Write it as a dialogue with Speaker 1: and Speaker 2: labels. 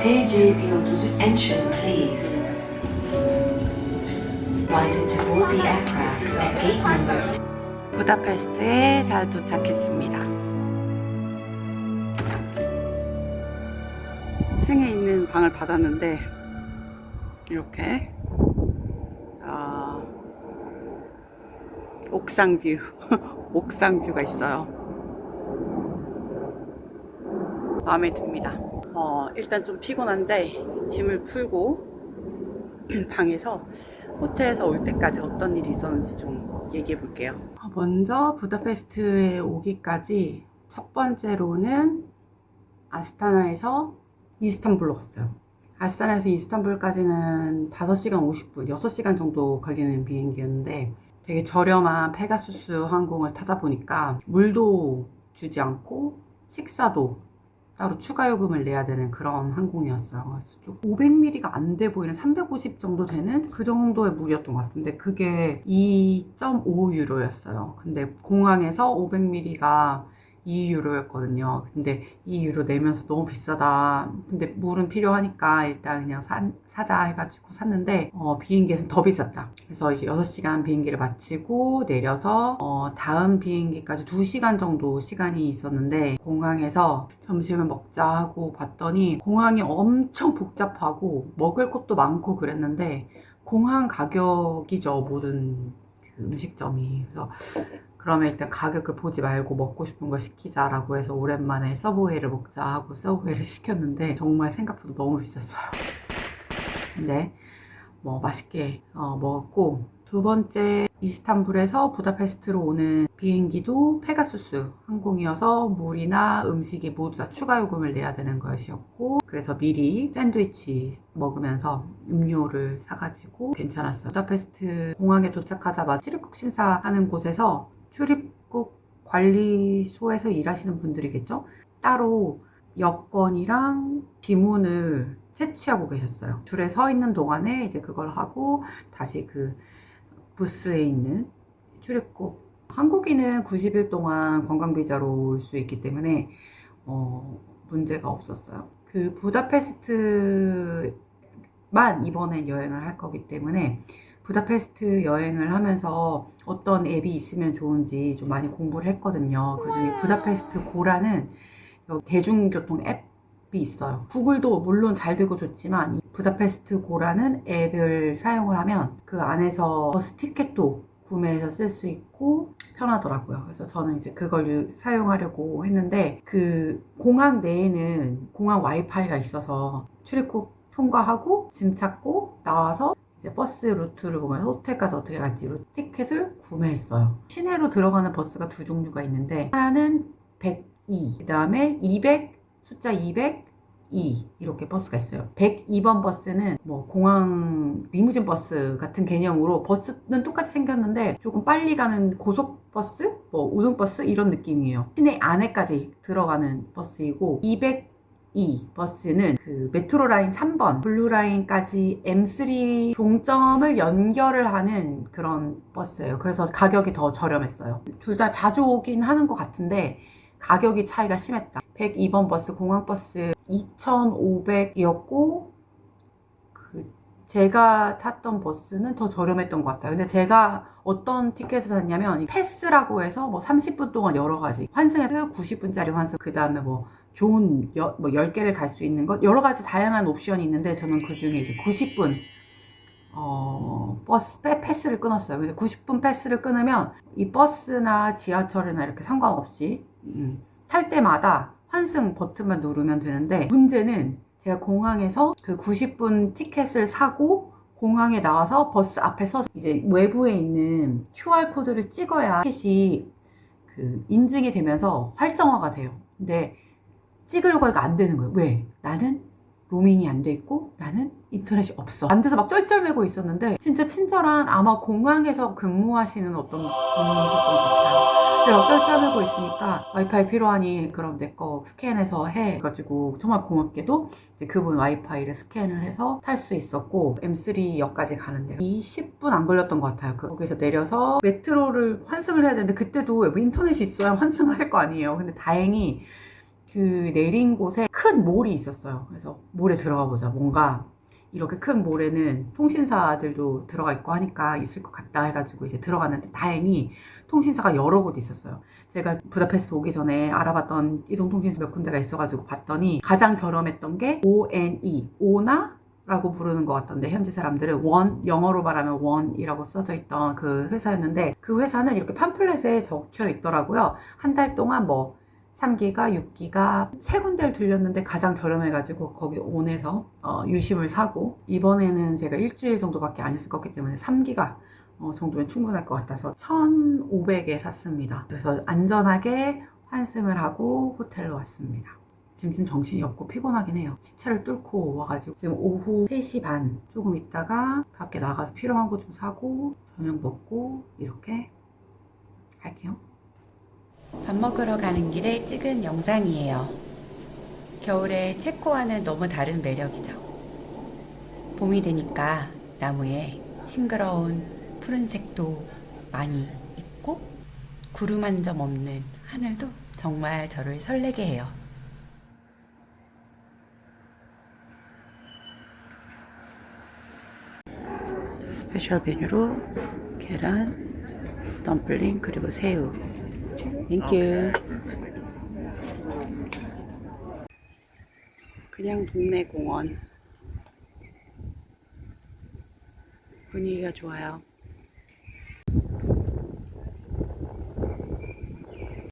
Speaker 1: PJ pilotos attention please. Invited to board the aircraft at gate number 2.
Speaker 2: 부다페스트에 잘 도착했습니다. 층에 있는 방을 받았는데 이렇게 옥상 뷰 옥상 뷰가 있어요. 마음에 듭니다. 일단 좀 피곤한데 짐을 풀고 방에서 호텔에서 올 때까지 어떤 일이 있었는지 좀 얘기해 볼게요. 먼저 부다페스트에 오기까지 첫 번째로는 아스타나에서 이스탄불로 갔어요. 아스타나에서 이스탄불까지는 5시간 50분, 6시간 정도 걸리는 비행기였는데 되게 저렴한 페가수스 항공을 타다 보니까 물도 주지 않고 식사도 따로 추가 요금을 내야 되는 그런 항공이었어요. 그래서 500ml가 안 돼 보이는 350 정도 되는 그 정도의 물이었던 것 같은데 그게 2.5유로였어요. 근데 공항에서 500ml가 2유로였거든요. 근데 2유로 내면서 너무 비싸다. 근데 물은 필요하니까 일단 그냥 사자 해가지고 샀는데 비행기에서는 더 비쌌다. 그래서 이제 6시간 비행기를 마치고 내려서 다음 비행기까지 2시간 정도 시간이 있었는데 공항에서 점심을 먹자 하고 봤더니 공항이 엄청 복잡하고 먹을 것도 많고 그랬는데 공항 가격이죠. 모든 그 음식점이. 그래서 그러면 일단 가격을 보지 말고 먹고 싶은 걸 시키자라고 해서 오랜만에 서브웨이를 먹자 하고 서브웨이를 시켰는데 정말 생각보다 너무 비쌌어요. 근데 뭐 맛있게 먹었고, 두 번째 이스탄불에서 부다페스트로 오는 비행기도 페가수스 항공이어서 물이나 음식이 모두 다 추가 요금을 내야 되는 것이었고, 그래서 미리 샌드위치 먹으면서 음료를 사가지고 괜찮았어요. 부다페스트 공항에 도착하자마자 출입국 심사하는 곳에서 출입국 관리소에서 일하시는 분들이겠죠? 따로 여권이랑 지문을 채취하고 계셨어요. 줄에 서 있는 동안에 이제 그걸 하고 다시 그 부스에 있는 출입국, 한국인은 90일 동안 관광비자로 올 수 있기 때문에 문제가 없었어요. 그 부다페스트만 이번엔 여행을 할 거기 때문에 부다페스트 여행을 하면서 어떤 앱이 있으면 좋은지 좀 많이 공부를 했거든요. 그중에 부다페스트 고라는 대중교통 앱이 있어요. 구글도 물론 잘 되고 좋지만 부다페스트 고라는 앱을 사용을 하면 그 안에서 버스 티켓도 구매해서 쓸 수 있고 편하더라고요. 그래서 저는 이제 그걸 사용하려고 했는데 그 공항 내에는 공항 와이파이가 있어서 출입국 통과하고 짐 찾고 나와서 이제 버스 루트를 보면서 호텔까지 어떻게 갈지 티켓을 구매했어요. 시내로 들어가는 버스가 두 종류가 있는데 하나는 102, 그 다음에 200, 숫자 202 이렇게 버스가 있어요. 102번 버스는 뭐 공항 리무진 버스 같은 개념으로 버스는 똑같이 생겼는데 조금 빨리 가는 고속버스, 뭐 우등버스 이런 느낌이에요. 시내 안에까지 들어가는 버스이고 202 버스는 그 메트로라인 3번 블루라인까지 M3 종점을 연결을 하는 그런 버스예요. 그래서 가격이 더 저렴했어요. 둘 다 자주 오긴 하는 것 같은데 가격이 차이가 심했다. 102번 버스 공항버스 2,500이었고 제가 탔던 버스는 더 저렴했던 것 같아요. 근데 제가 어떤 티켓을 샀냐면 패스라고 해서 뭐 30분 동안 여러 가지 환승해서 90분짜리 환승, 그 다음에 뭐 좋은 10개를 갈 수 있는 것 여러 가지 다양한 옵션이 있는데 저는 그 중에 이제 90분 버스 패스를 끊었어요. 근데 90분 패스를 끊으면 이 버스나 지하철이나 이렇게 상관없이 탈 때마다 환승 버튼만 누르면 되는데 문제는 제가 공항에서 그 90분 티켓을 사고 공항에 나와서 버스 앞에 서서 이제 외부에 있는 QR코드를 찍어야 티켓이 그 인증이 되면서 활성화가 돼요. 근데 찍으려고 하니까 안 되는 거예요. 왜? 나는 로밍이 안 돼 있고 나는 인터넷이 없어. 안 돼서 막 쩔쩔매고 있었는데 진짜 친절한 아마 공항에서 근무하시는 어떤 분이셨던 것 같아요. 제가 쩔쩔매고 있으니까 와이파이 필요하니 그럼 내 거 스캔해서 해 가지고 정말 고맙게도 이제 그분 와이파이를 스캔을 해서 탈 수 있었고 M3역까지 가는데 20분 안 걸렸던 것 같아요. 거기서 내려서 메트로를 환승을 해야 되는데 그때도 인터넷이 있어야 환승을 할 거 아니에요. 근데 다행히 그 내린 곳에 큰 몰이 있었어요. 그래서 몰에 들어가 보자. 뭔가 이렇게 큰 몰에는 통신사들도 들어가 있고 하니까 있을 것 같다 해가지고 이제 들어갔는데 다행히 통신사가 여러 곳 있었어요. 제가 부다페스트 오기 전에 알아봤던 이동통신사 몇 군데가 있어가지고 봤더니 가장 저렴했던 게 ONE, 오나? 라고 부르는 것 같던데 현지 사람들은 원, 영어로 말하면 원이라고 써져 있던 그 회사였는데 그 회사는 이렇게 팜플렛에 적혀 있더라고요. 한 달 동안 뭐 3기가, 6기가 세 군데를 들렸는데 가장 저렴해가지고 거기 온에서 유심을 사고 이번에는 제가 일주일 정도밖에 안 있을 거기 때문에 3기가 정도면 충분할 것 같아서 1,500에 샀습니다. 그래서 안전하게 환승을 하고 호텔로 왔습니다. 지금 좀 정신이 없고 피곤하긴 해요. 시차를 뚫고 와가지고 지금 오후 3시 반 조금 있다가 밖에 나가서 필요한 거 좀 사고 저녁 먹고 이렇게 할게요.
Speaker 3: 밥 먹으러 가는 길에 찍은 영상이에요. 겨울에 체코와는 너무 다른 매력이죠. 봄이 되니까 나무에 싱그러운 푸른색도 많이 있고 구름 한 점 없는 하늘도 정말 저를 설레게 해요.
Speaker 2: 스페셜 메뉴로 계란, 덤플링 그리고 새우. 땡큐. 그냥 동네 공원. 분위기가 좋아요.